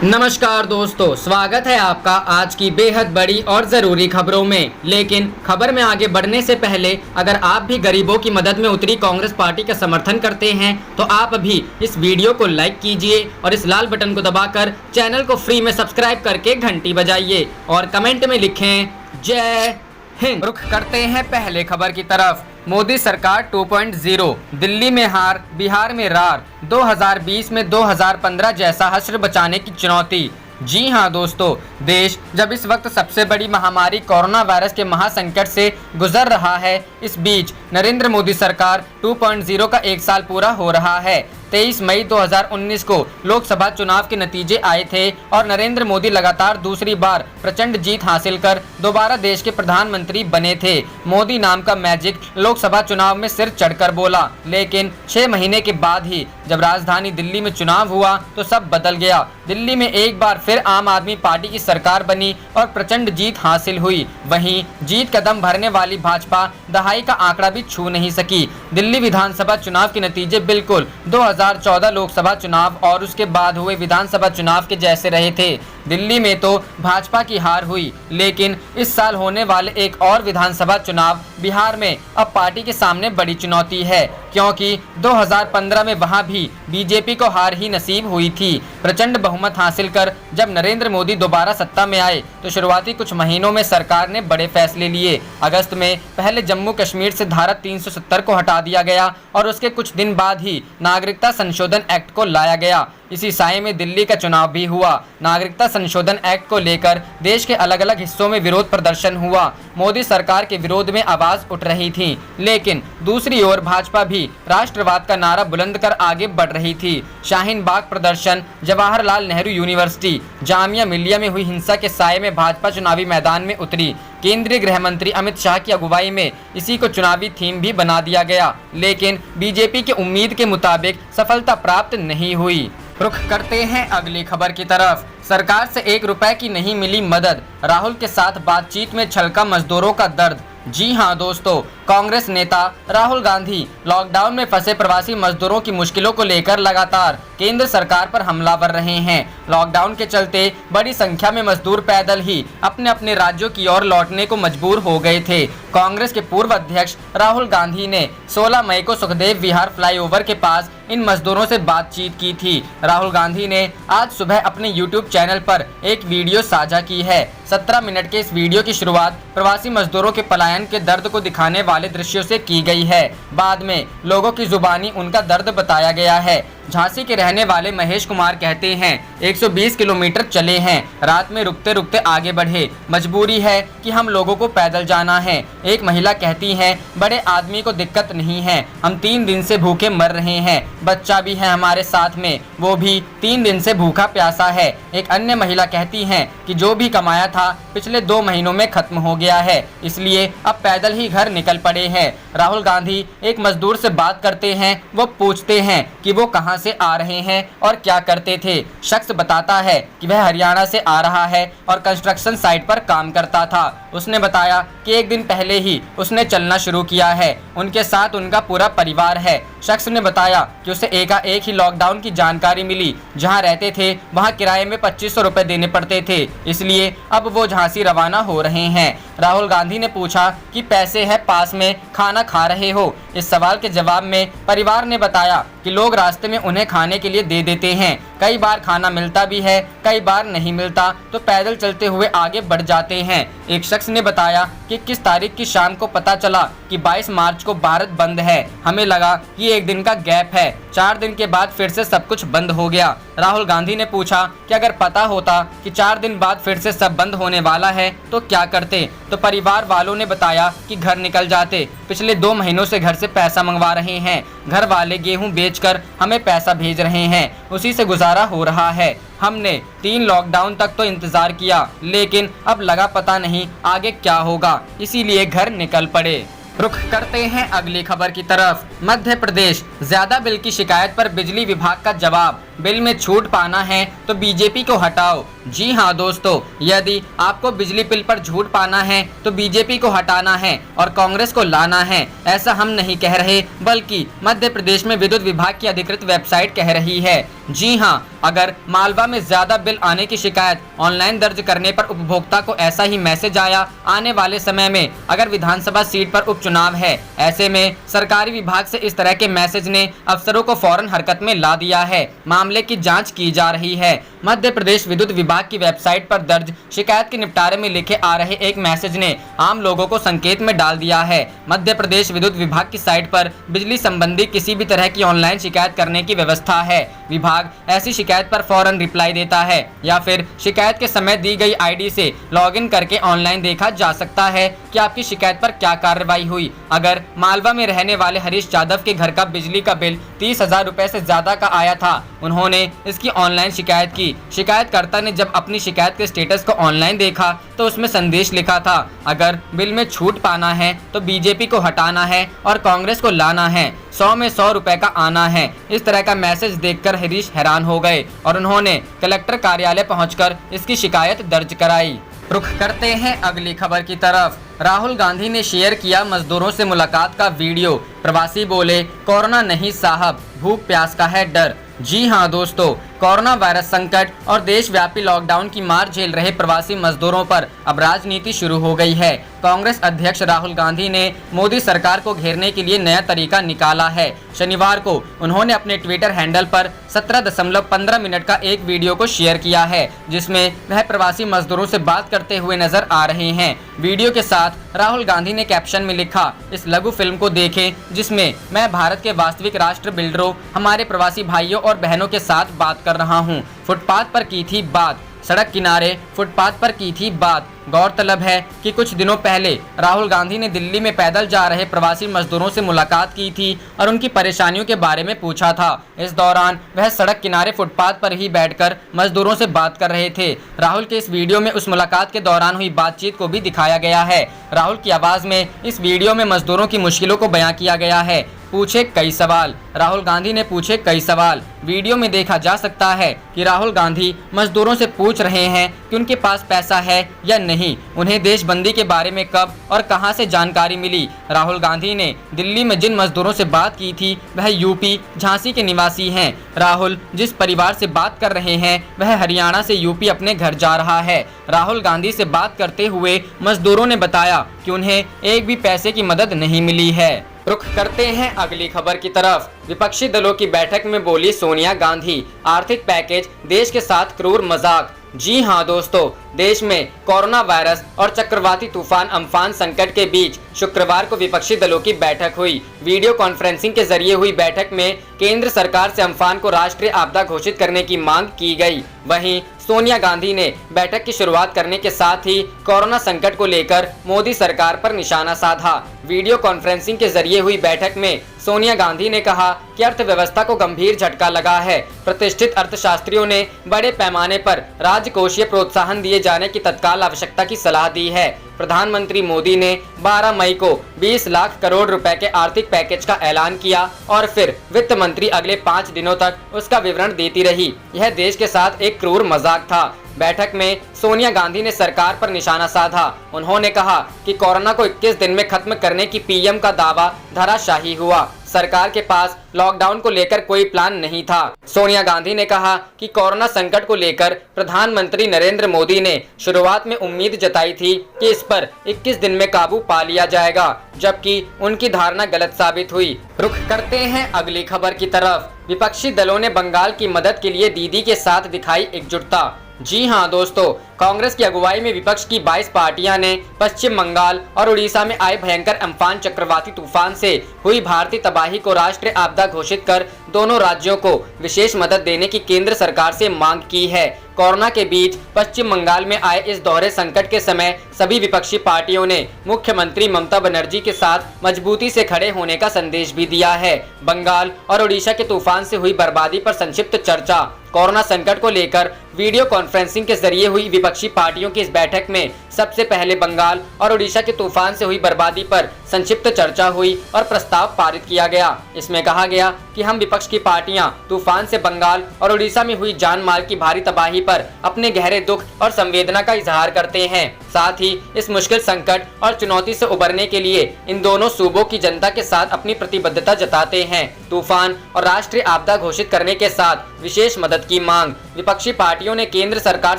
नमस्कार दोस्तों, स्वागत है आपका आज की बेहद बड़ी और ज़रूरी खबरों में। लेकिन खबर में आगे बढ़ने से पहले अगर आप भी गरीबों की मदद में उतरी कांग्रेस पार्टी का समर्थन करते हैं तो आप अभी इस वीडियो को लाइक कीजिए और इस लाल बटन को दबाकर चैनल को फ्री में सब्सक्राइब करके घंटी बजाइए और कमेंट में लिखें जय हिंद। रुख करते हैं पहले खबर की तरफ। मोदी सरकार 2.0, दिल्ली में हार, बिहार में रार, 2020 में 2015 जैसा हश्र बचाने की चुनौती। जी हां दोस्तों, देश जब इस वक्त सबसे बड़ी महामारी कोरोना वायरस के महासंकट से गुजर रहा है, इस बीच नरेंद्र मोदी सरकार 2.0 का एक साल पूरा हो रहा है। 23 मई 2019 को लोकसभा चुनाव के नतीजे आए थे और नरेंद्र मोदी लगातार दूसरी बार प्रचंड जीत हासिल कर दोबारा देश के प्रधानमंत्री बने थे। मोदी नाम का मैजिक लोकसभा चुनाव में सिर चढ़कर बोला, लेकिन 6 महीने के बाद ही जब राजधानी दिल्ली में चुनाव हुआ तो सब बदल गया। दिल्ली में एक बार फिर आम आदमी पार्टी की सरकार बनी और प्रचंड जीत हासिल हुई। वहीं जीत कदम भरने वाली भाजपा दहाई का आंकड़ा भी छू नहीं सकी। दिल्ली विधानसभा चुनाव के नतीजे बिल्कुल 2014 लोकसभा चुनाव और उसके बाद हुए विधानसभा चुनाव के जैसे रहे थे। दिल्ली में तो भाजपा की हार हुई, लेकिन इस साल होने वाले एक और विधानसभा चुनाव बिहार में अब पार्टी के सामने बड़ी चुनौती है, क्योंकि 2015 में वहां भी बीजेपी को हार ही नसीब हुई थी। प्रचंड बहुमत हासिल कर जब नरेंद्र मोदी दोबारा सत्ता में आए तो शुरुआती कुछ महीनों में सरकार ने बड़े फैसले लिए। अगस्त में पहले जम्मू कश्मीर से धारा 370 को हटा दिया गया और उसके कुछ दिन बाद ही नागरिकता संशोधन एक्ट को लाया गया। इसी साए में दिल्ली का चुनाव भी हुआ। नागरिकता संशोधन एक्ट को लेकर देश के अलग अलग हिस्सों में विरोध प्रदर्शन हुआ। मोदी सरकार के विरोध में आवाज उठ रही थी, लेकिन दूसरी ओर भाजपा भी राष्ट्रवाद का नारा बुलंद कर आगे बढ़ रही थी। शाहीन बाग प्रदर्शन, जवाहरलाल नेहरू यूनिवर्सिटी, जामिया मिलिया में हुई हिंसा के साए में भाजपा चुनावी मैदान में उतरी। केंद्रीय गृह मंत्री अमित शाह की अगुवाई में इसी को चुनावी थीम भी बना दिया गया, लेकिन बीजेपी की उम्मीद के मुताबिक सफलता प्राप्त नहीं हुई। रुख करते हैं अगली खबर की तरफ। सरकार से 1 रुपए की नहीं मिली मदद, राहुल के साथ बातचीत में छलका मजदूरों का दर्द। जी हां दोस्तों, कांग्रेस नेता राहुल गांधी लॉकडाउन में फंसे प्रवासी मजदूरों की मुश्किलों को लेकर लगातार केंद्र सरकार पर हमलावर रहे हैं। लॉकडाउन के चलते बड़ी संख्या में मजदूर पैदल ही अपने अपने राज्यों की ओर लौटने को मजबूर हो गए थे। कांग्रेस के पूर्व अध्यक्ष राहुल गांधी ने 16 मई को सुखदेव विहार फ्लाईओवर के पास इन मजदूरों से बातचीत की थी। राहुल गांधी ने आज सुबह अपने YouTube चैनल पर एक वीडियो साझा की है। 17 मिनट के इस वीडियो की शुरुआत प्रवासी मजदूरों के पलायन के दर्द को दिखाने वाले दृश्यों से की गई है। बाद में लोगों की जुबानी उनका दर्द बताया गया है। झांसी के रहने वाले महेश कुमार कहते हैं, 120 किलोमीटर चले हैं, रात में रुकते रुकते आगे बढ़े, मजबूरी है कि हम लोगों को पैदल जाना है। एक महिला कहती है, बड़े आदमी को दिक्कत नहीं है, हम 3 दिन से भूखे मर रहे हैं, बच्चा भी है हमारे साथ में, वो भी 3 दिन से भूखा प्यासा है। एक अन्य महिला कहती है कि जो भी कमाया था पिछले 2 महीनों में खत्म हो गया है, इसलिए अब पैदल ही घर निकल पड़े हैं। राहुल गांधी एक मजदूर से बात करते हैं, वो पूछते हैं कि वो कहां से आ रहे हैं और क्या करते थे। शख्स बताता है कि वह हरियाणा से आ रहा है और कंस्ट्रक्शन साइट पर काम करता था। उसने बताया कि 1 दिन पहले ही उसने चलना शुरू किया है, उनके साथ उनका पूरा परिवार है। शख्स ने बताया कि उसे एकाएक ही लॉकडाउन की जानकारी मिली। जहां रहते थे वहां किराए में 2500 रुपए देने पड़ते थे, इसलिए अब वो झांसी रवाना हो रहे हैं। राहुल गांधी ने पूछा कि पैसे है पास में, खाना खा रहे हो? इस सवाल के जवाब में परिवार ने बताया कि लोग रास्ते में उन्हें खाने के लिए दे देते हैं। कई बार खाना मिलता भी है, कई बार नहीं मिलता तो पैदल चलते हुए आगे बढ़ जाते हैं। एक शख्स ने बताया कि किस तारीख की शाम को पता चला कि 22 मार्च को भारत बंद है, हमें लगा कि 1 दिन का गैप है, 4 दिन के बाद फिर से सब कुछ बंद हो गया। राहुल गांधी ने पूछा कि अगर पता होता कि 4 दिन बाद फिर से सब बंद होने वाला है तो क्या करते? तो परिवार वालों ने बताया कि घर निकल जाते। पिछले 2 महीनों से घर से पैसा मंगवा रहे हैं, घर वाले गेहूं बेचकर हमें पैसा भेज रहे हैं, उसी से गुजारा हो रहा है। हमने 3 लॉकडाउन तक तो इंतजार किया, लेकिन अब लगा पता नहीं आगे क्या होगा, इसीलिए घर निकल पड़े। रुख करते हैं अगली खबर की तरफ। मध्य प्रदेश, ज्यादा बिल की शिकायत पर बिजली विभाग का जवाब, बिल में छूट पाना है तो बीजेपी को हटाओ। जी हाँ दोस्तों, यदि आपको बिजली बिल पर छूट पाना है तो बीजेपी को हटाना है और कांग्रेस को लाना है। ऐसा हम नहीं कह रहे, बल्कि मध्य प्रदेश में विद्युत विभाग की अधिकृत वेबसाइट कह रही है। जी हाँ, अगर मालवा में ज्यादा बिल आने की शिकायत ऑनलाइन दर्ज करने पर उपभोक्ता को ऐसा ही मैसेज आया, आने वाले समय में अगर विधानसभा सीट पर उपचुनाव है, ऐसे में सरकारी विभाग से इस तरह के मैसेज ने अफसरों को फौरन हरकत में ला दिया है। मामले की जांच की जा रही है। मध्य प्रदेश विद्युत विभाग की वेबसाइट पर दर्ज शिकायत के निपटारे में लिखे आ रहे एक मैसेज ने आम लोगों को संकेत में डाल दिया है। मध्य प्रदेश विद्युत विभाग की साइट पर बिजली संबंधी किसी भी तरह की ऑनलाइन शिकायत करने की व्यवस्था है। विभाग ऐसी शिकायत पर फौरन रिप्लाई देता है या फिर शिकायत के समय दी गई आईडी से लॉगिन करके ऑनलाइन देखा जा सकता है कि आपकी शिकायत पर क्या कार्रवाई हुई। अगर मालवा में रहने वाले हरीश यादव के घर का बिजली का बिल 30,000 रुपए से ज्यादा का आया था, उन्होंने इसकी ऑनलाइन शिकायत की। शिकायतकर्ता ने जब अपनी शिकायत के स्टेटस को ऑनलाइन देखा तो उसमें संदेश लिखा था, अगर बिल में छूट पाना है तो बीजेपी को हटाना है और कांग्रेस को लाना है, 100 में 100 रुपए का आना है। इस तरह का मैसेज देखकर हरीश हैरान हो गए और उन्होंने कलेक्टर कार्यालय पहुंचकर इसकी शिकायत दर्ज कराई। रुख करते हैं अगली खबर की तरफ। राहुल गांधी ने शेयर किया मजदूरों से मुलाकात का वीडियो। प्रवासी बोले, कोरोना नहीं साहब, भूख प्यास का है डर। जी हाँ दोस्तों, कोरोना वायरस संकट और देशव्यापी लॉकडाउन की मार झेल रहे प्रवासी मजदूरों पर अब राजनीति शुरू हो गई है। कांग्रेस अध्यक्ष राहुल गांधी ने मोदी सरकार को घेरने के लिए नया तरीका निकाला है। शनिवार को उन्होंने अपने ट्विटर हैंडल पर 17.15 मिनट का एक वीडियो को शेयर किया है, जिसमें वह प्रवासी मजदूरों से बात करते हुए नजर आ रहे हैं। वीडियो के साथ राहुल गांधी ने कैप्शन में लिखा, इस लघु फिल्म को देखें जिसमें मैं भारत के वास्तविक राष्ट्र बिल्डरों, हमारे प्रवासी भाइयों और बहनों के साथ बात कर रहा हूँ। फुटपाथ पर की थी बात, सड़क किनारे फुटपाथ पर की थी बात। गौरतलब है कि कुछ दिनों पहले राहुल गांधी ने दिल्ली में पैदल जा रहे प्रवासी मजदूरों से मुलाकात की थी और उनकी परेशानियों के बारे में पूछा था। इस दौरान वह सड़क किनारे फुटपाथ पर ही बैठकर मजदूरों से बात कर रहे थे। राहुल के इस वीडियो में उस मुलाकात के दौरान हुई बातचीत को भी दिखाया गया है। राहुल की आवाज में इस वीडियो में मजदूरों की मुश्किलों को बयां किया गया है। पूछे कई सवाल, राहुल गांधी ने पूछे कई सवाल। वीडियो में देखा जा सकता है कि राहुल गांधी मजदूरों से पूछ रहे हैं कि उनके पास पैसा है या नहीं, उन्हें देशबंदी के बारे में कब और कहां से जानकारी मिली। राहुल गांधी ने दिल्ली में जिन मजदूरों से बात की थी वह यूपी झांसी के निवासी हैं। राहुल जिस परिवार से बात कर रहे हैं वह हरियाणा से यूपी अपने घर जा रहा है। राहुल गांधी से बात करते हुए मजदूरों ने बताया कि उन्हें एक भी पैसे की मदद नहीं मिली है। रुख करते हैं अगली खबर की तरफ। विपक्षी दलों की बैठक में बोली सोनिया गांधी, आर्थिक पैकेज देश के साथ क्रूर मजाक। जी हाँ दोस्तों, देश में कोरोना वायरस और चक्रवाती तूफान अम्फान संकट के बीच शुक्रवार को विपक्षी दलों की बैठक हुई। वीडियो कॉन्फ्रेंसिंग के जरिए हुई बैठक में केंद्र सरकार से अम्फान को राष्ट्रीय आपदा घोषित करने की मांग की गई। वहीं सोनिया गांधी ने बैठक की शुरुआत करने के साथ ही कोरोना संकट को लेकर मोदी सरकार पर निशाना साधा। वीडियो कॉन्फ्रेंसिंग के जरिए हुई बैठक में सोनिया गांधी ने कहा कि अर्थव्यवस्था को गंभीर झटका लगा है। प्रतिष्ठित अर्थशास्त्रियों ने बड़े पैमाने पर राजकोषीय प्रोत्साहन दिए जाने की तत्काल आवश्यकता की सलाह दी है। प्रधानमंत्री मोदी ने 12 मई को 20 लाख करोड़ रुपए के आर्थिक पैकेज का ऐलान किया और फिर वित्त मंत्री अगले 5 दिनों तक उसका विवरण देती रही। यह देश के साथ एक क्रूर मजाक था। बैठक में सोनिया गांधी ने सरकार पर निशाना साधा। उन्होंने कहा कि कोरोना को 21 दिन में खत्म करने की पीएम का दावा धराशायी हुआ। सरकार के पास लॉकडाउन को लेकर कोई प्लान नहीं था। सोनिया गांधी ने कहा कि कोरोना संकट को लेकर प्रधानमंत्री नरेंद्र मोदी ने शुरुआत में उम्मीद जताई थी कि इस पर 21 दिन में काबू पा लिया जाएगा, जबकि उनकी धारणा गलत साबित हुई। रुख करते हैं अगली खबर की तरफ। विपक्षी दलों ने बंगाल की मदद के लिए दीदी के साथ दिखाई एकजुटता। जी हां दोस्तों, कांग्रेस की अगुवाई में विपक्ष की 22 पार्टियां ने पश्चिम बंगाल और उड़ीसा में आए भयंकर अम्फान चक्रवाती तूफान से हुई भारतीय तबाही को राष्ट्रीय आपदा घोषित कर दोनों राज्यों को विशेष मदद देने की केंद्र सरकार से मांग की है। कोरोना के बीच पश्चिम बंगाल में आए इस दोहरे संकट के समय सभी विपक्षी पार्टियों ने मुख्यमंत्री ममता बनर्जी के साथ मजबूती से खड़े होने का संदेश भी दिया है। बंगाल और उड़ीसा के तूफान से हुई बर्बादी पर संक्षिप्त चर्चा। कोरोना संकट को लेकर वीडियो कॉन्फ्रेंसिंग के जरिए हुई विपक्षी पार्टियों की इस बैठक में सबसे पहले बंगाल और उड़ीसा के तूफान से हुई बर्बादी पर संक्षिप्त चर्चा हुई और प्रस्ताव पारित किया गया। इसमें कहा गया कि हम विपक्ष की पार्टियां तूफान से बंगाल और उड़ीसा में हुई जान माल की भारी तबाही पर अपने गहरे दुख और संवेदना का इजहार करते हैं। साथ ही इस मुश्किल संकट और चुनौती से उबरने के लिए इन दोनों सूबों की जनता के साथ अपनी प्रतिबद्धता जताते हैं। तूफान और राष्ट्रीय आपदा घोषित करने के साथ विशेष मदद की मांग। विपक्षी पार्टियों ने केंद्र सरकार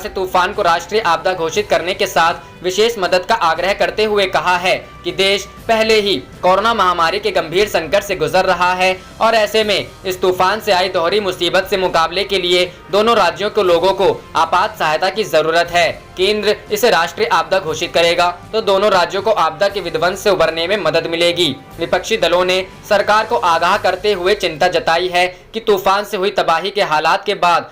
से तूफान को राष्ट्रीय आपदा घोषित करने के साथ विशेष मदद का आग्रह करते हुए कहा है कि देश पहले ही कोरोना महामारी के गंभीर संकट से गुजर रहा है और ऐसे में इस तूफान से आई दोहरी मुसीबत से मुकाबले के लिए दोनों राज्यों के लोगों को आपात सहायता की जरूरत है। केंद्र इसे राष्ट्रीय आपदा घोषित करेगा तो दोनों राज्यों को आपदा के विध्वंस से उबरने में मदद मिलेगी। विपक्षी दलों ने सरकार को आगाह करते हुए चिंता जताई है कि तूफान से हुई तबाही के हालात के बाद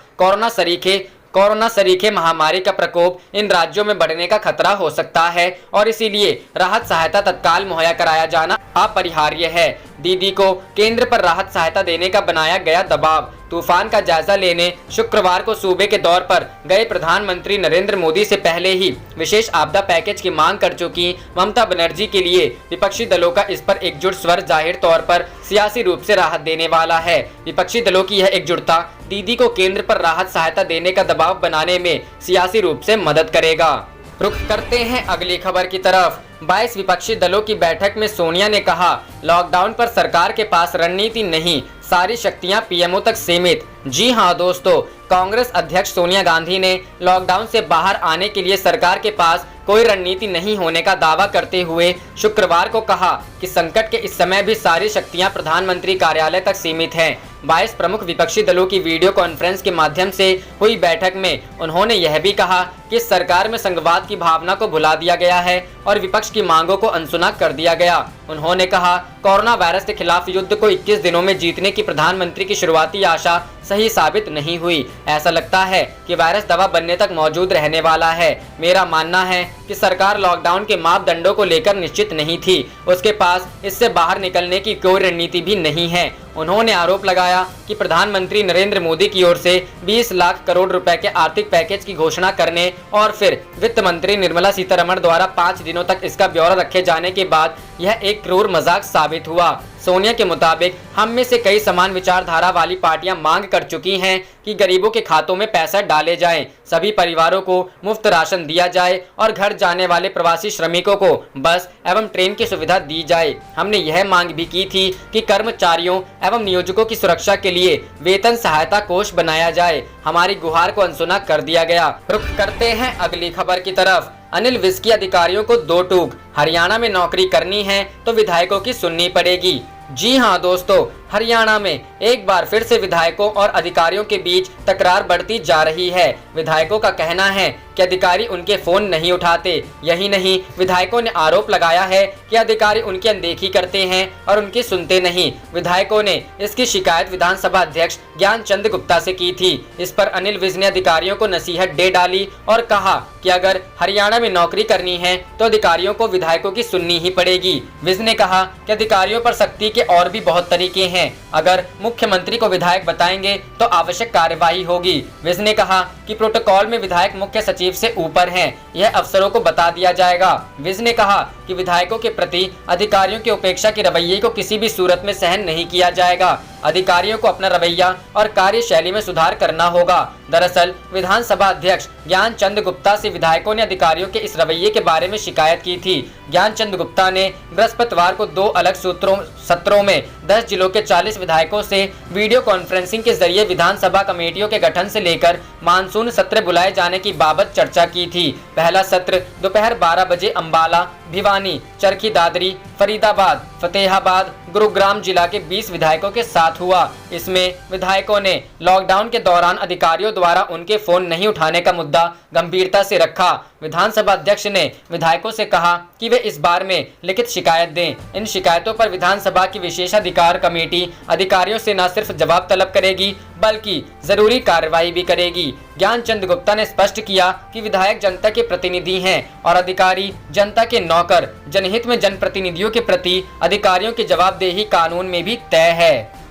कोरोना सरीखे महामारी का प्रकोप इन राज्यों में बढ़ने का खतरा हो सकता है और इसीलिए राहत सहायता तत्काल मुहैया कराया जाना अपरिहार्य है। दीदी को केंद्र पर राहत सहायता देने का बनाया गया दबाव। तूफान का जायजा लेने शुक्रवार को सूबे के दौर पर गए प्रधानमंत्री नरेंद्र मोदी से पहले ही विशेष आपदा पैकेज की मांग कर चुकी ममता बनर्जी के लिए विपक्षी दलों का इस पर एकजुट स्वर जाहिर तौर पर सियासी रूप से राहत देने वाला है। विपक्षी दलों की यह एकजुटता दीदी को केंद्र पर राहत सहायता देने का दबाव बनाने में सियासी रूप से मदद करेगा। रुख करते हैं अगली खबर की तरफ। 22 विपक्षी दलों की बैठक में सोनिया ने कहा, लॉकडाउन पर सरकार के पास रणनीति नहीं, सारी शक्तियां पीएमओ तक सीमित। जी हां दोस्तों, कांग्रेस अध्यक्ष सोनिया गांधी ने लॉकडाउन से बाहर आने के लिए सरकार के पास कोई रणनीति नहीं होने का दावा करते हुए शुक्रवार को कहा कि संकट के इस समय भी सारी शक्तियां प्रधानमंत्री कार्यालय तक सीमित हैं। 22 प्रमुख विपक्षी दलों की वीडियो कॉन्फ्रेंस के माध्यम से हुई बैठक में उन्होंने यह भी कहा कि सरकार में संघवाद की भावना को भुला दिया गया है और विपक्ष की मांगों को अनसुना कर दिया गया। उन्होंने कहा, कोरोना वायरस के खिलाफ युद्ध को 21 दिनों में जीतने की प्रधानमंत्री की शुरुआती आशा सही साबित नहीं हुई। ऐसा लगता है कि वायरस दवा बनने तक मौजूद रहने वाला है। मेरा मानना है कि सरकार लॉकडाउन के मापदंडों को लेकर निश्चित नहीं थी, उसके पास इससे बाहर निकलने की कोई रणनीति भी नहीं है। उन्होंने आरोप लगाया कि प्रधानमंत्री नरेंद्र मोदी की ओर से 20 लाख करोड़ रुपए के आर्थिक पैकेज की घोषणा करने और फिर वित्त मंत्री निर्मला सीतारमण द्वारा 5 दिनों तक इसका ब्यौरा रखे जाने के बाद यह एक क्रूर मजाक साबित हुआ। सोनिया के मुताबिक हम में से कई समान विचारधारा वाली पार्टियां मांग कर चुकी हैं कि गरीबों के खातों में पैसा डाले जाएं, सभी परिवारों को मुफ्त राशन दिया जाए और घर जाने वाले प्रवासी श्रमिकों को बस एवं ट्रेन की सुविधा दी जाए। हमने यह मांग भी की थी कि कर्मचारियों एवं नियोजकों की सुरक्षा के लिए वेतन सहायता कोष बनाया जाए। हमारी गुहार को अनसुना कर दिया गया। रुख करते हैं अगली खबर की तरफ। अनिल विज की अधिकारियों को 2 टूक, हरियाणा में नौकरी करनी है तो विधायकों की सुननी पड़ेगी। जी हां दोस्तों, हरियाणा में एक बार फिर से विधायकों और अधिकारियों के बीच तकरार बढ़ती जा रही है। विधायकों का कहना है कि अधिकारी उनके फोन नहीं उठाते। यही नहीं, विधायकों ने आरोप लगाया है कि अधिकारी उनकी अनदेखी करते हैं और उनकी सुनते नहीं। विधायकों ने इसकी शिकायत विधानसभा अध्यक्ष ज्ञानचंद गुप्ता से की थी। इस पर अनिल विज ने अधिकारियों को नसीहत दे डाली और कहा कि अगर हरियाणा में नौकरी करनी है तो अधिकारियों को विधायकों की सुननी ही पड़ेगी। विज ने कहा कि अधिकारियों पर सख्ती के और भी बहुत तरीके हैं, अगर मुख्यमंत्री को विधायक बताएंगे तो आवश्यक कार्यवाही होगी। विज ने कहा कि प्रोटोकॉल में विधायक मुख्य सचिव से ऊपर हैं, यह अफसरों को बता दिया जाएगा। विज ने कहा कि विधायकों के प्रति अधिकारियों की उपेक्षा के रवैये को किसी भी सूरत में सहन नहीं किया जाएगा। अधिकारियों को अपना रवैया और कार्यशैली में सुधार करना होगा। दरअसल विधानसभा अध्यक्ष ज्ञानचंद गुप्ता से विधायकों ने अधिकारियों के इस रवैये के बारे में शिकायत की थी। ज्ञानचंद गुप्ता ने बृहस्पतिवार को 2 अलग सत्रों में 10 जिलों के 40 विधायकों से वीडियो कॉन्फ्रेंसिंग के जरिए विधानसभा कमेटियों के गठन से लेकर मानसून सत्र बुलाए जाने की बाबत चर्चा की थी। पहला सत्र दोपहर 12 बजे अंबाला, भिवानी, चरखी दादरी, फरीदाबाद, फतेहाबाद, गुरुग्राम जिला के 20 विधायकों के साथ हुआ। इसमें विधायकों ने लॉकडाउन के दौरान अधिकारियों द्वारा उनके फोन नहीं उठाने का मुद्दा गंभीरता से रखा। विधानसभा अध्यक्ष ने विधायकों से कहा कि वे इस बार में लिखित शिकायत दें। इन शिकायतों पर विधानसभा की विशेषाधिकार कमेटी अधिकारियों से न सिर्फ जवाब तलब करेगी बल्कि जरूरी कार्रवाई भी करेगी। ज्ञानचंद गुप्ता ने स्पष्ट किया कि विधायक जनता के प्रतिनिधि हैं और अधिकारी जनता के नौकर। जनहित में जनप्रतिनिधियों के प्रति अधिकारियों की जवाबदेही कानून में भी तय है।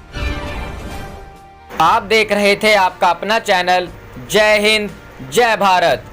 आप देख रहे थे आपका अपना चैनल जय हिंद जय भारत।